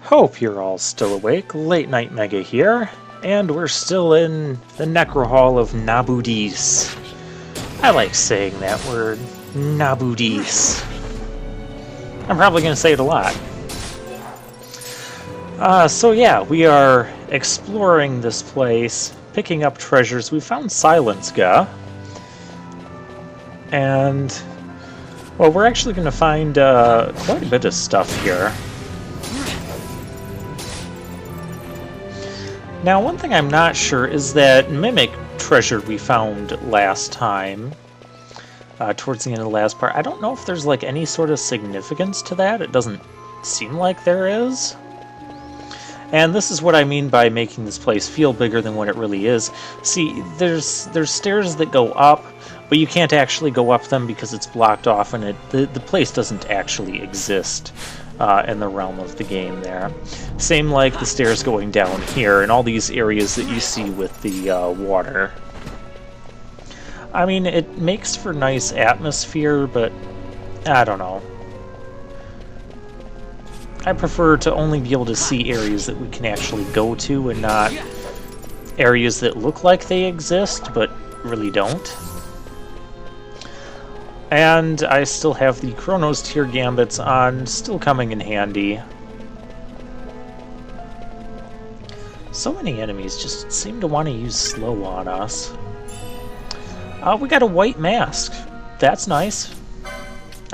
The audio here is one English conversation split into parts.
Hope you're all still awake. Late Night Mega here, and we're still in the Necro Hall of Nabudis. I like saying that word, Nabudis. I'm probably going to say it a lot. So yeah, we are exploring this place, picking up treasures. We found Silence Ga. And, well, we're actually going to find quite a bit of stuff here. Now, one thing I'm not sure is that Mimic treasure we found last time, towards the end of the last part. I don't know if there's like any sort of significance to that. It doesn't seem like there is. And this is what I mean by making this place feel bigger than what it really is. See, there's stairs that go up, but you can't actually go up them because it's blocked off, and the place doesn't actually exist in the realm of the game there. Same like the stairs going down here and all these areas that you see with the water. I mean, it makes for nice atmosphere, but I don't know. I prefer to only be able to see areas that we can actually go to and not areas that look like they exist but really don't. And I still have the Chronos tier gambits on, still coming in handy. So many enemies just seem to want to use slow on us. We got a white mask. That's nice.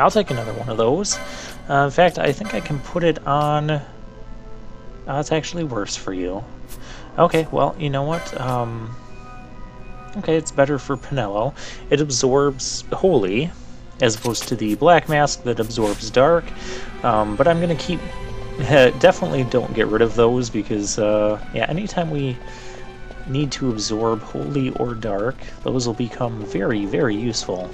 I'll take another one of those. In fact, I think I can put it on... it's actually worse for you. Okay, well, you know what? Okay, it's better for Pinello. It absorbs Holy, as opposed to the black mask that absorbs Dark. But I'm going to keep... definitely don't get rid of those, because, yeah, anytime we need to absorb Holy or Dark, those will become very, very useful.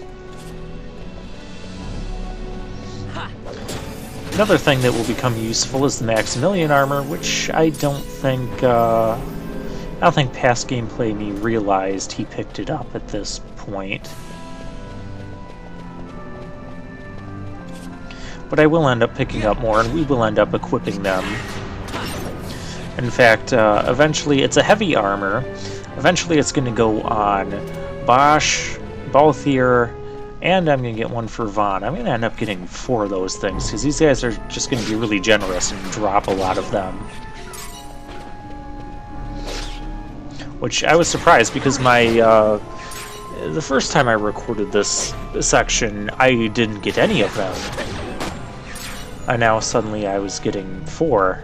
Another thing that will become useful is the Maximilian armor, which I don't think past gameplay me realized he picked it up at this point. But I will end up picking up more, and we will end up equipping them. In fact, eventually, it's a heavy armor. Eventually it's going to go on Bosch, Balthier, and I'm going to get one for Vaughn. I'm going to end up getting 4 of those things, because these guys are just going to be really generous and drop a lot of them. Which I was surprised, because the first time I recorded this section, I didn't get any of them. And now suddenly I was getting 4.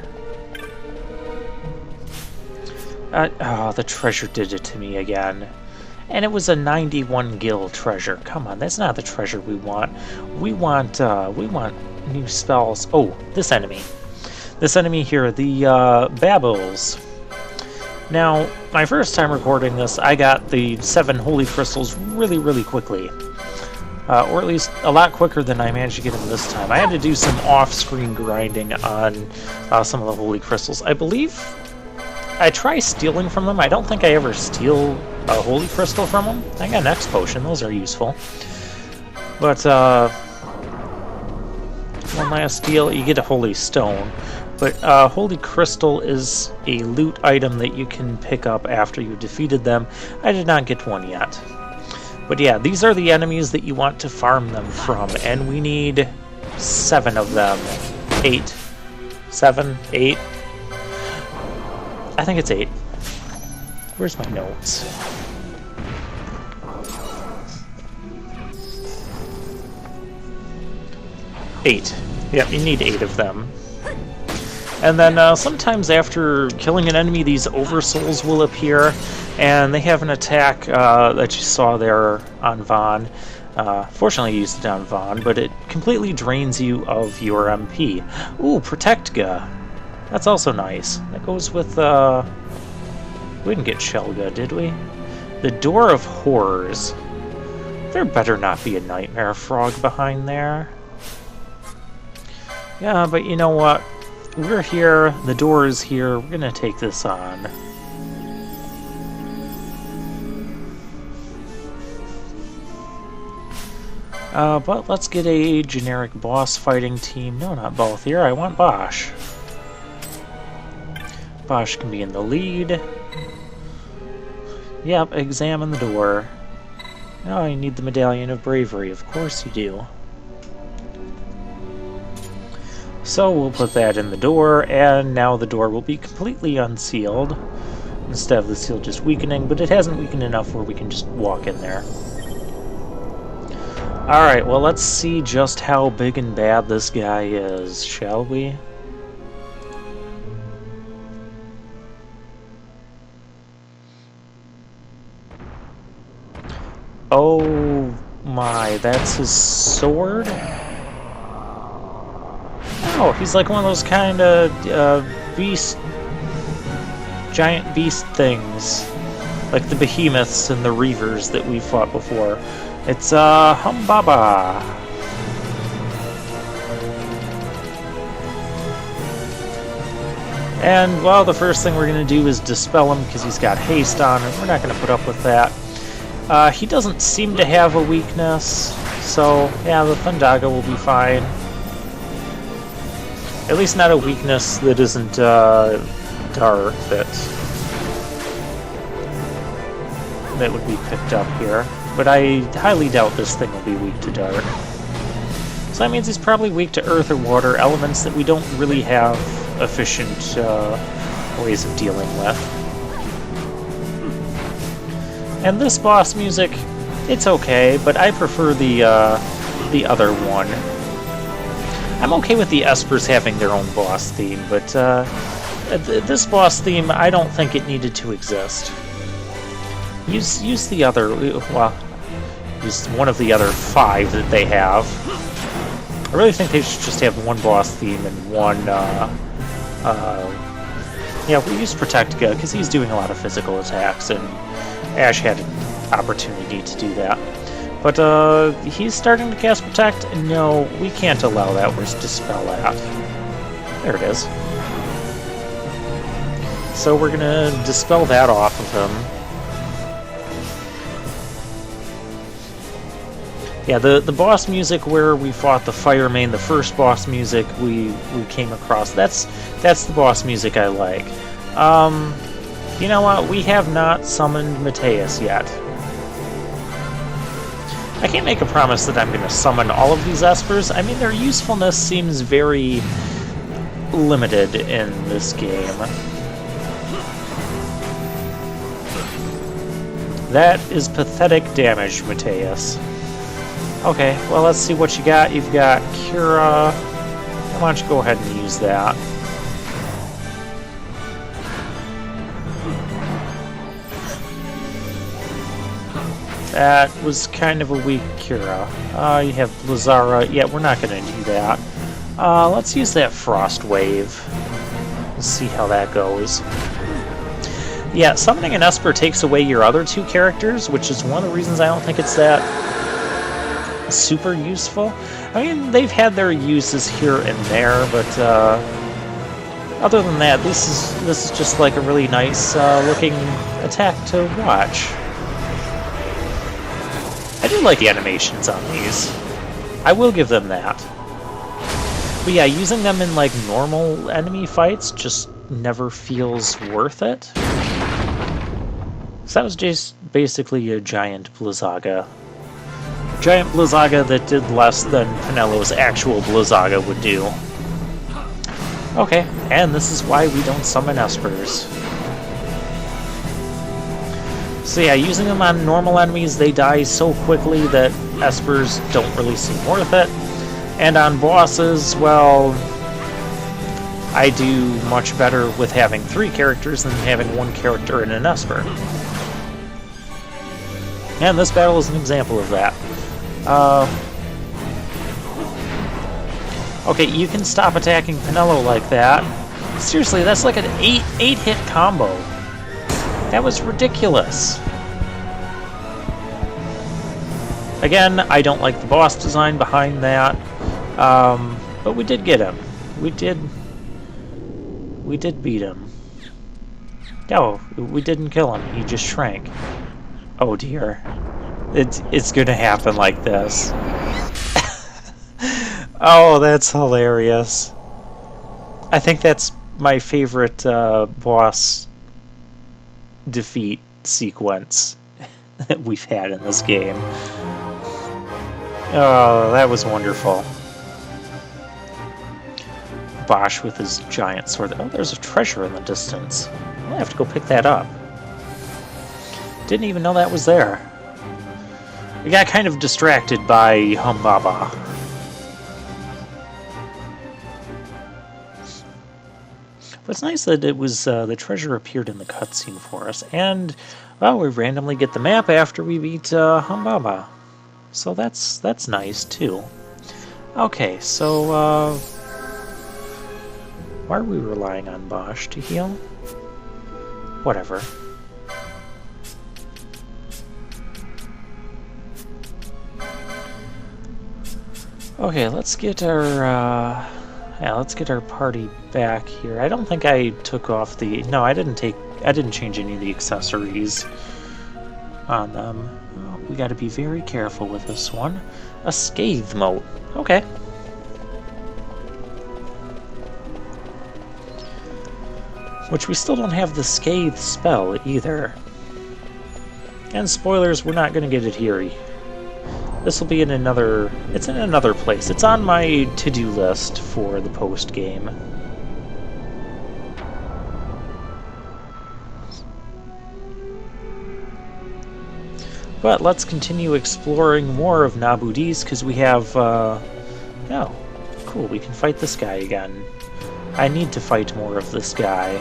Oh, the treasure did it to me again. And it was a 91 gil treasure. Come on, that's not the treasure we want. We want new spells. Oh, this enemy. This enemy here, the Babbles. Now, my first time recording this, I got the 7 holy crystals really, really quickly. Or at least a lot quicker than I managed to get them this time. I had to do some off-screen grinding on some of the holy crystals. I believe I try stealing from them. I don't think I ever steal a holy crystal from them. I got an X potion. Those are useful. But, one last deal. You get a holy stone. But holy crystal is a loot item that you can pick up after you defeated them. I did not get one yet. But yeah, these are the enemies that you want to farm them from. And we need 7 of them. 8. 7? 8? I think it's 8. Where's my notes? Eight. Yep, you need 8 of them. And then sometimes after killing an enemy, these oversouls will appear, and they have an attack that you saw there on Vaughn. Fortunately, I used it on Vaughn, but it completely drains you of your MP. Ooh, Protect Ga. That's also nice. That goes with, we didn't get Shelga, did we? The Door of Horrors. There better not be a Nightmare Frog behind there. Yeah, but you know what? We're here, the door is here, we're gonna take this on. But let's get a generic boss fighting team. No, not both here, I want Bosch. Bosch can be in the lead. Yep, examine the door. Oh, you need the Medallion of Bravery. Of course you do. So we'll put that in the door, and now the door will be completely unsealed, instead of the seal just weakening, but it hasn't weakened enough where we can just walk in there. Alright, well, let's see just how big and bad this guy is, shall we? Oh my, that's his sword? Oh, he's like one of those kind of giant beast things, like the behemoths and the reavers that we fought before. It's Humbaba. And well, the first thing we're gonna do is dispel him because he's got haste on, and we're not gonna put up with that. He doesn't seem to have a weakness, so yeah, the Thundaga will be fine. At least not a weakness that isn't dark that would be picked up here. But I highly doubt this thing will be weak to dark. So that means he's probably weak to earth or water, elements that we don't really have efficient ways of dealing with. And this boss music, it's okay, but I prefer the other one. I'm okay with the Espers having their own boss theme, but this boss theme, I don't think it needed to exist. Use the other, well, use one of the other 5 that they have. I really think they should just have one boss theme and one, yeah, we use Protectica, because he's doing a lot of physical attacks, and Ash had an opportunity to do that. But, he's starting to cast Protect, and no, we can't allow that, where's Dispel at? There it is. So we're gonna dispel that off of him. Yeah, the boss music where we fought the Fire Main, the first boss music we came across, that's the boss music I like. You know what? We have not summoned Mateus yet. I can't make a promise that I'm going to summon all of these Espers. I mean, their usefulness seems very limited in this game. That is pathetic damage, Mateus. Okay, well, let's see what you got. You've got Cura. Why don't you go ahead and use that? That was kind of a weak Cura. You have Blazara. Yeah, we're not going to do that. Let's use that Frost Wave. Let's see how that goes. Yeah, summoning an Esper takes away your other 2 characters, which is one of the reasons I don't think it's that super useful. I mean, they've had their uses here and there, but other than that, this is just like a really nice looking attack to watch. I do like the animations on these. I will give them that. But yeah, using them in like normal enemy fights just never feels worth it. So that was just basically a giant Blizzaga. Giant Blizzaga that did less than Pinello's actual Blizzaga would do. Okay, and this is why we don't summon Espers. So yeah, using them on normal enemies, they die so quickly that Espers don't really seem worth it. And on bosses, well, I do much better with having 3 characters than having 1 character and an Esper. And this battle is an example of that. Okay, you can stop attacking Pinello like that. Seriously, that's like an 8-hit combo. That was ridiculous. Again, I don't like the boss design behind that, but we did get him. We did beat him. No, we didn't kill him. He just shrank. Oh dear. It's gonna happen like this. Oh, that's hilarious. I think that's my favorite boss defeat sequence that we've had in this game. Oh, that was wonderful. Bosch with his giant sword. Oh, there's a treasure in the distance. I have to go pick that up. Didn't even know that was there. We got kind of distracted by Humbaba. But it's nice that it was the treasure appeared in the cutscene for us, and well, we randomly get the map after we beat Humbaba. So that's nice too. Okay, so why are we relying on Bosch to heal? Whatever. Okay, let's get our party back here. I don't think I took off the... No, I didn't change any of the accessories on them. Oh, we gotta be very careful with this one. A Scathe mote. Okay. Which we still don't have the Scathe spell either. And spoilers, we're not gonna get it here. This will be in another... It's in another place. It's on my to-do list for the post-game. But let's continue exploring more of Nabudis, because we have... Oh, cool, we can fight this guy again. I need to fight more of this guy.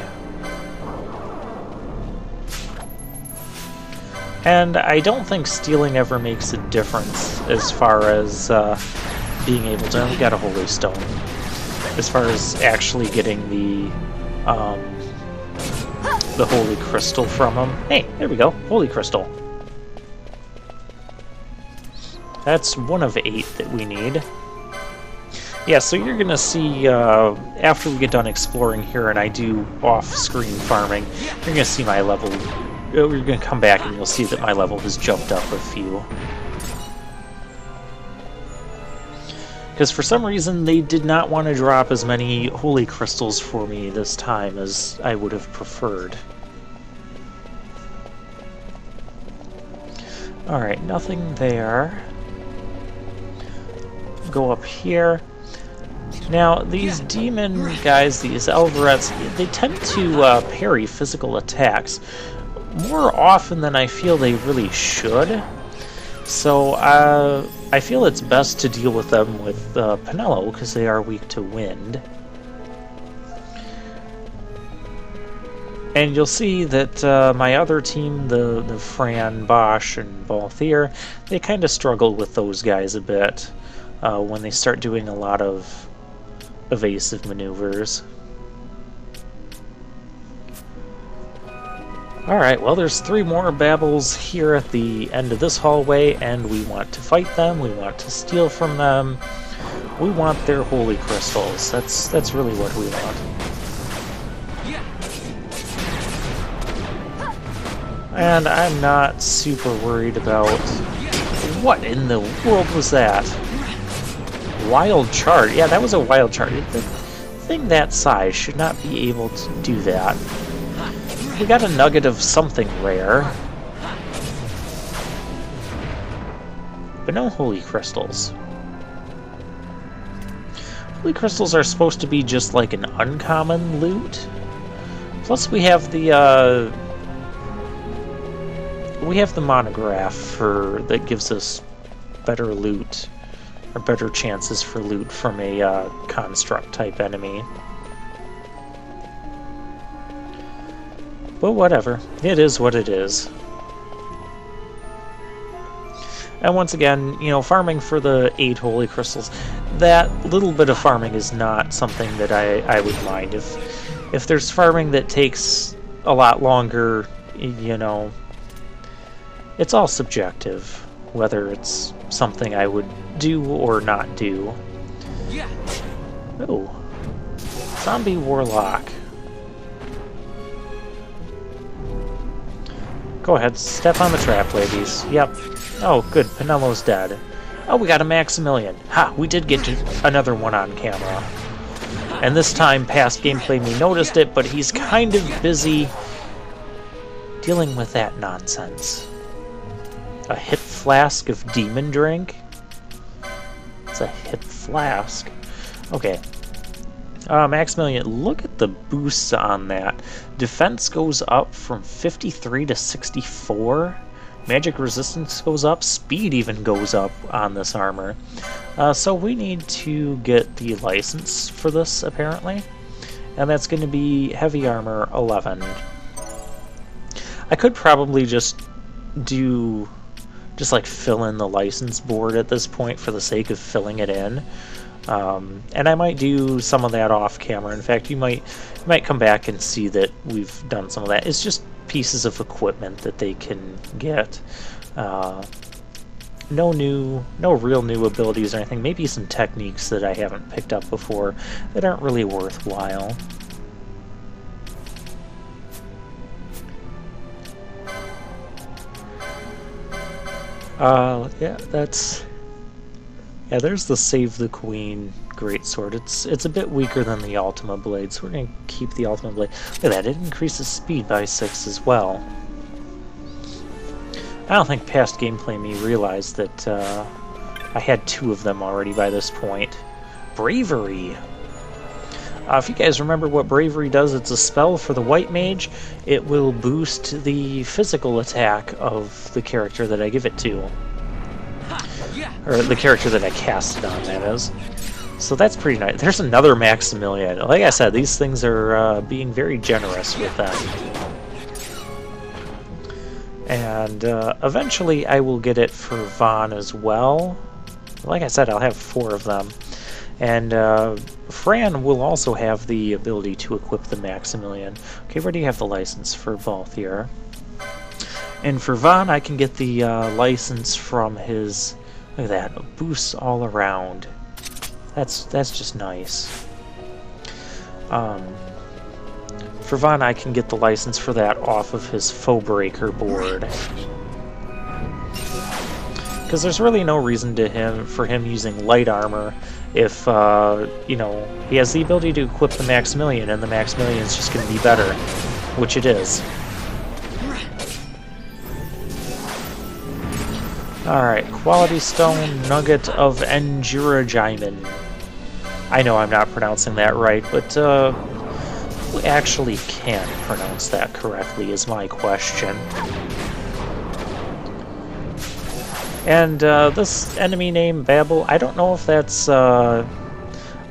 And I don't think stealing ever makes a difference as far as being able to... We got a Holy Stone. As far as actually getting the Holy Crystal from him. Hey, there we go. Holy Crystal. That's 1 of 8 that we need. Yeah, so you're going to see, after we get done exploring here and I do off-screen farming, you're going to see my level... We're going to come back and you'll see that my level has jumped up a few. Because for some reason they did not want to drop as many holy crystals for me this time as I would have preferred. Alright, nothing there. Go up here. Now, these demon guys, these Elverets, they tend to parry physical attacks more often than I feel they really should. So I feel it's best to deal with them with Penelo, because they are weak to wind. And you'll see that my other team, the Fran, Bosch, and Balthier, they kind of struggle with those guys a bit when they start doing a lot of evasive maneuvers. Alright, well there's 3 more Babbles here at the end of this hallway, and we want to fight them, we want to steal from them, we want their holy crystals. That's really what we want. And I'm not super worried about... What in the world was that? Wild Chart. Yeah, that was a Wild Chart. The thing that size should not be able to do that. We got a nugget of something rare. But no holy crystals. Holy crystals are supposed to be just like an uncommon loot. Plus we have the monograph that gives us better loot, or better chances for loot from a construct type enemy. But whatever, it is what it is. And once again, you know, farming for the 8 holy crystals, that little bit of farming is not something that I would mind. If there's farming that takes a lot longer, you know, it's all subjective, whether it's something I would do or not do. Oh, Zombie Warlock. Go ahead, step on the trap, ladies. Yep. Oh, good, Penelo's dead. Oh, we got a Maximilian. Ha, we did get another one on camera. And this time, past gameplay me noticed it, but he's kind of busy dealing with that nonsense. A hit flask of demon drink? It's a hit flask. Okay. Maximilian, look at the boosts on that. Defense goes up from 53 to 64. Magic resistance goes up. Speed even goes up on this armor. So we need to get the license for this, apparently. And that's going to be Heavy Armor 11. I could probably just like fill in the license board at this point for the sake of filling it in. And I might do some of that off camera. In fact, you might come back and see that we've done some of that. It's just pieces of equipment that they can get. No real new abilities or anything. Maybe some techniques that I haven't picked up before that aren't really worthwhile. Yeah, there's the Save the Queen greatsword. It's a bit weaker than the Ultima Blade, so we're going to keep the Ultima Blade. Look at that, it increases speed by 6 as well. I don't think past gameplay me realized that I had 2 of them already by this point. Bravery! If you guys remember what Bravery does, it's a spell for the White Mage. It will boost the physical attack of the character that I give it to. Or the character that I cast it on, that is. So that's pretty nice. There's another Maximilian. Like I said, these things are being very generous with them. And eventually I will get it for Vaughn as well. Like I said, I'll have 4 of them. And Fran will also have the ability to equip the Maximilian. Okay, where do you have the license for Balthier? And for Vaughn, I can get the license from his... Look at that, boosts all around. That's just nice. For Vaughn, I can get the license for that off of his Foe Breaker board. Because there's really no reason for him using light armor if, you know, he has the ability to equip the Maximilian, and the Maximilian is just going to be better, which it is. Alright, Quality Stone Nugget of Enjurajimen. I know I'm not pronouncing that right, but who actually can pronounce that correctly is my question. And this enemy name, Babel, I don't know if that's a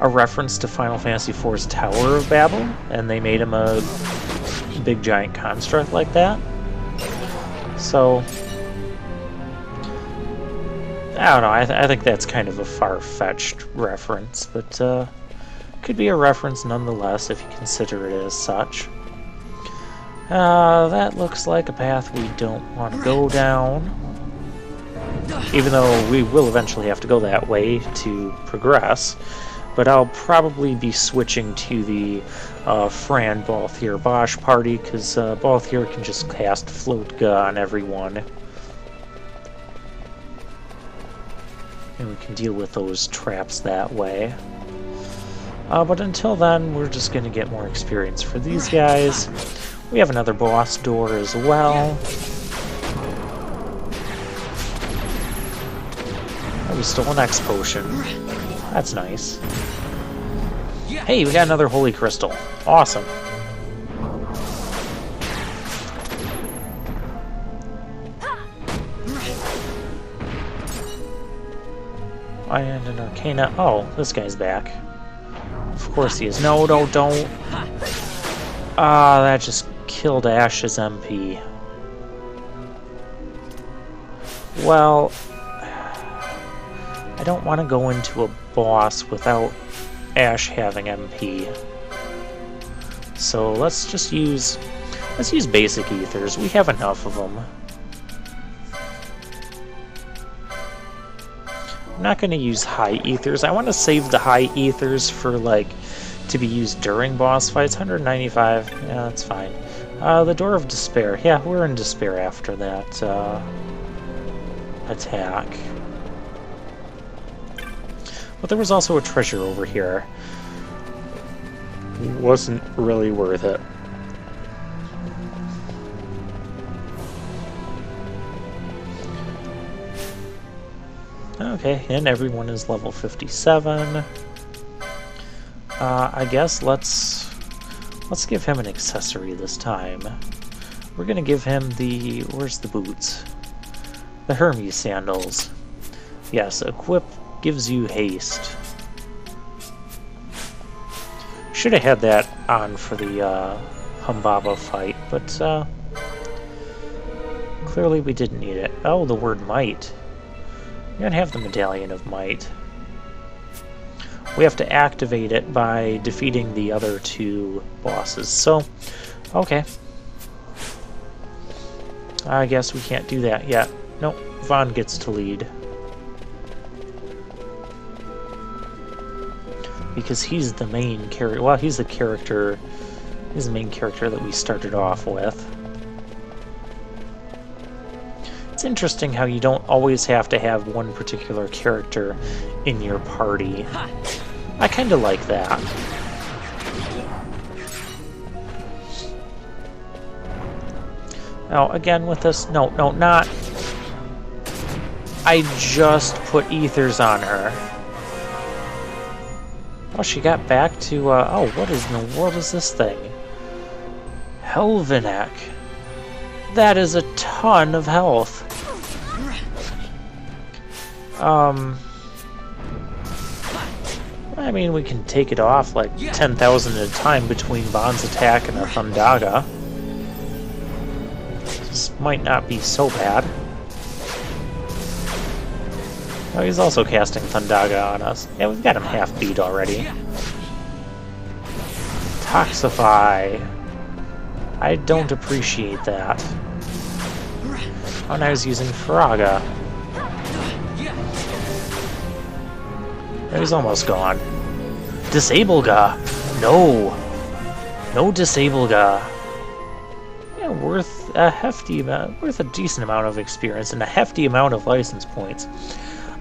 reference to Final Fantasy IV's Tower of Babel, and they made him a big giant construct like that. So... I don't know, I think that's kind of a far-fetched reference, but could be a reference nonetheless if you consider it as such. That looks like a path we don't want to go down, even though we will eventually have to go that way to progress. But I'll probably be switching to the Fran Balthier Bosch party, because Balthier can just cast Floatga on everyone. And we can deal with those traps that way. But until then, we're just going to get more experience for these guys. We have another boss door as well. Oh, we stole an X potion. That's nice. Hey, we got another Holy Crystal. Awesome. And an Arcana. Oh, this guy's back. Of course he is. No, don't. Ah, that just killed Ash's MP. Well, I don't want to go into a boss without Ash having MP. So let's just use basic ethers. We have enough of them. I'm not going to use high ethers. I want to save the high ethers for, like, to be used during boss fights. 195, yeah, that's fine. The Door of Despair. Yeah, we're in despair after that attack. But there was also a treasure over here. wasn't really worth it. Okay, and everyone is level 57. I guess let's give him an accessory this time. We're gonna give him the... where's the boots? The Hermes sandals. Yes, equip gives you haste. Should have had that on for the Humbaba fight, but clearly we didn't need it. Oh, the word might. We're gonna have the Medallion of Might. We have to activate it by defeating the other two bosses. So, okay. I guess we can't do that yet. Nope, Vaughn gets to lead. Because he's the main character. Well, he's the character. He's the main character that we started off with. It's interesting how you don't always have to have one particular character in your party. I kind of like that. Now, again with this... No, not... I just put ethers on her. Oh, she got back to... oh, what in the world is this thing? Helvenek. That is a ton of health. I mean, we can take it off like 10,000 at a time between Vaughn's attack and a Thundaga. This might not be so bad. Oh, he's also casting Thundaga on us. Yeah, we've got him half beat already. Toxify. I don't appreciate that. Oh, and I was using Faraga. He's almost gone. Disable-ga! No! No Disable-ga! Yeah, worth a hefty amount, worth a decent amount of experience and a hefty amount of license points.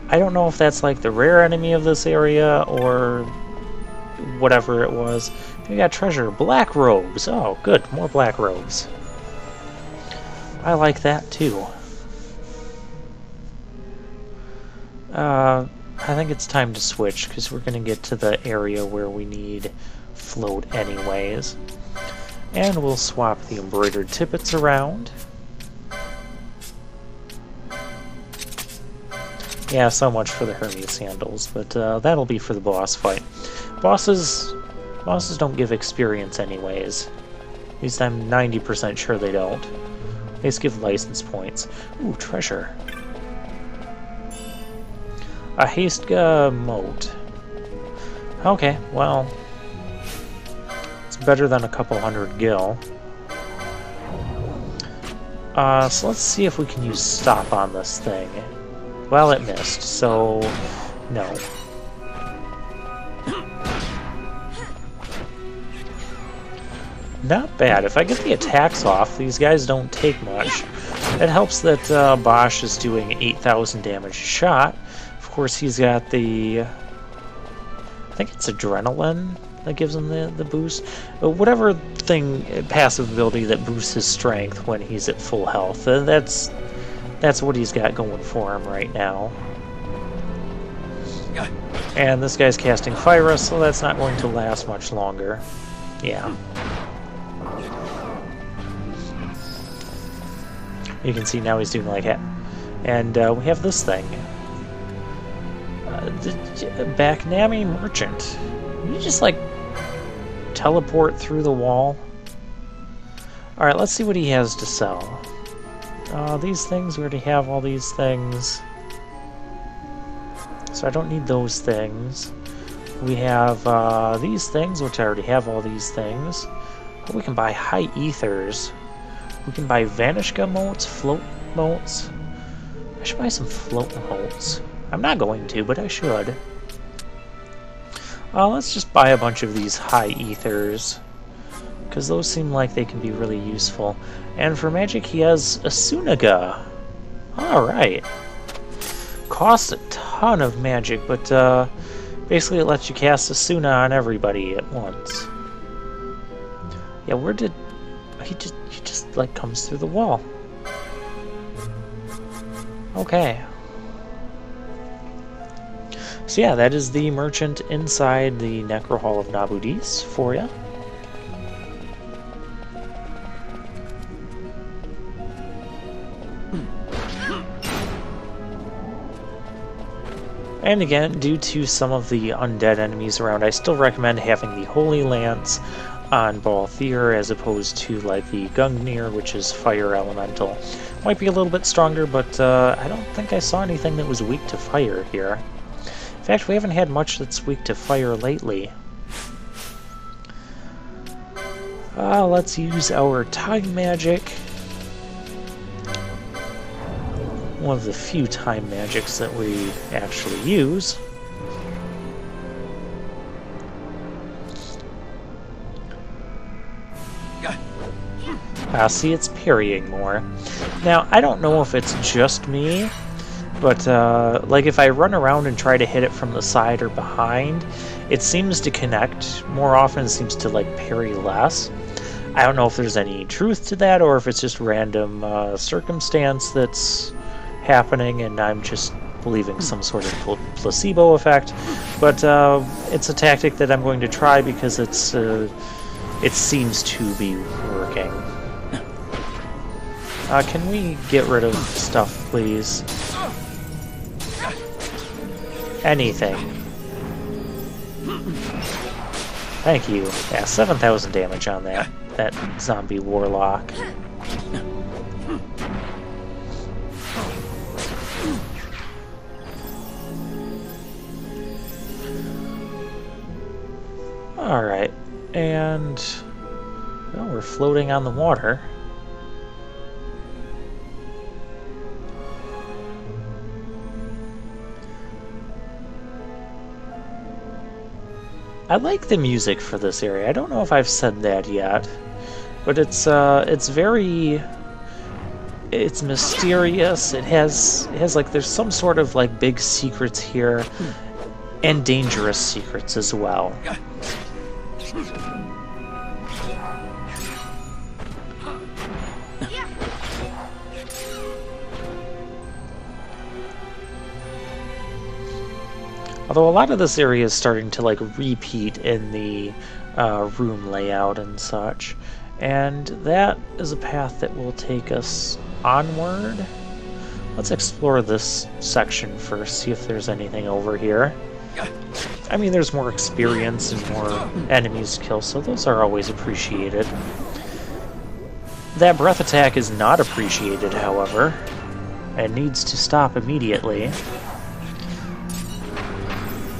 I don't know if that's like the rare enemy of this area or whatever it was. We got treasure. Black robes. Oh, good. More black robes. I like that too. I think it's time to switch because we're going to get to the area where we need float anyways. And we'll swap the embroidered tippets around. Yeah, so much for the Hermes sandals, but that'll be for the boss fight. Bosses don't give experience anyways. At least I'm 90% sure they don't. They just give license points. Ooh, treasure. A Haste-ga moat. Okay, well, it's better than a couple hundred gil. So let's see if we can use stop on this thing. Well, it missed, so no. Not bad. If I get the attacks off, these guys don't take much. It helps that Bosch is doing 8,000 damage a shot. Of course, he's got the... I think it's adrenaline that gives him the boost. Whatever thing, passive ability that boosts his strength when he's at full health. That's what he's got going for him right now. And this guy's casting Fira, so that's not going to last much longer. Yeah. You can see now he's doing like that. And we have this thing. The Baknami Merchant. You just like teleport through the wall. Alright, let's see what he has to sell. These things, we already have all these things. So I don't need those things. We have these things, which I already have all these things. But we can buy high ethers. We can buy Vanishga motes, float motes. I should buy some float motes. I'm not going to, but I should. Let's just buy a bunch of these high ethers, because those seem like they can be really useful. And for magic, he has Asunaga. Alright. Costs a ton of magic, but basically it lets you cast Asuna on everybody at once. Yeah, where did... He just like comes through the wall. Okay. So yeah, that is the merchant inside the Necro Hall of Nabudis for you. And again, due to some of the undead enemies around, I still recommend having the Holy Lance on Balthier as opposed to like the Gungnir, which is fire elemental. Might be a little bit stronger, but I don't think I saw anything that was weak to fire here. In fact, we haven't had much that's weak to fire lately. Let's use our Time Magic. One of the few time magics that we actually use. See, it's parrying more. Now, I don't know if it's just me, but like if I run around and try to hit it from the side or behind, it seems to connect more often, it seems to like parry less. I don't know if there's any truth to that or if it's just random circumstance that's happening and I'm just believing some sort of placebo effect, but it's a tactic that I'm going to try because it seems to be working. Can we get rid of stuff, please? Anything. Thank you. Yeah, 7,000 damage on that zombie warlock. Alright, and well, we're floating on the water. I like the music for this area. I don't know if I've said that yet, but it's mysterious. It has like there's some sort of like big secrets here, and dangerous secrets as well. Although a lot of this area is starting to like repeat in the room layout and such. And that is a path that will take us onward. Let's explore this section first, see if there's anything over here. I mean, there's more experience and more enemies to kill, so those are always appreciated. That breath attack is not appreciated, however, and needs to stop immediately.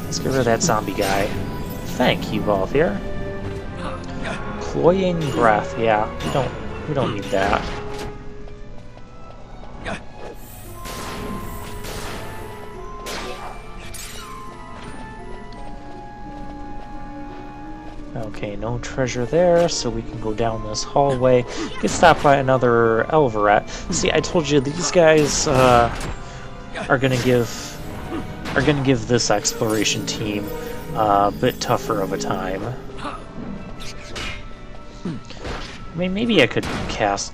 Let's get rid of that zombie guy. Thank you, Balthier. Cloying breath, yeah, we don't need that. Okay, no treasure there, so we can go down this hallway. Get stopped by another Elveret. See, I told you these guys are gonna give this exploration team a bit tougher of a time. I mean, maybe I could cast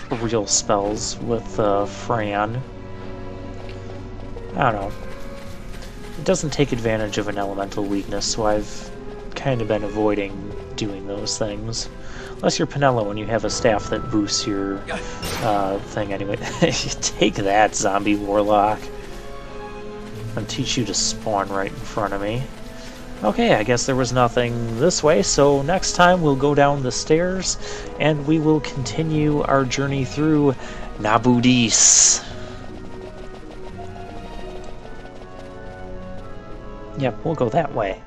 real spells with Fran. I don't know. It doesn't take advantage of an elemental weakness, so I've kind of been avoiding doing those things. Unless you're Penelo and you have a staff that boosts your thing anyway. Take that, zombie warlock. I'll teach you to spawn right in front of me. Okay, I guess there was nothing this way, so next time we'll go down the stairs and we will continue our journey through Nabudis. Yep, we'll go that way.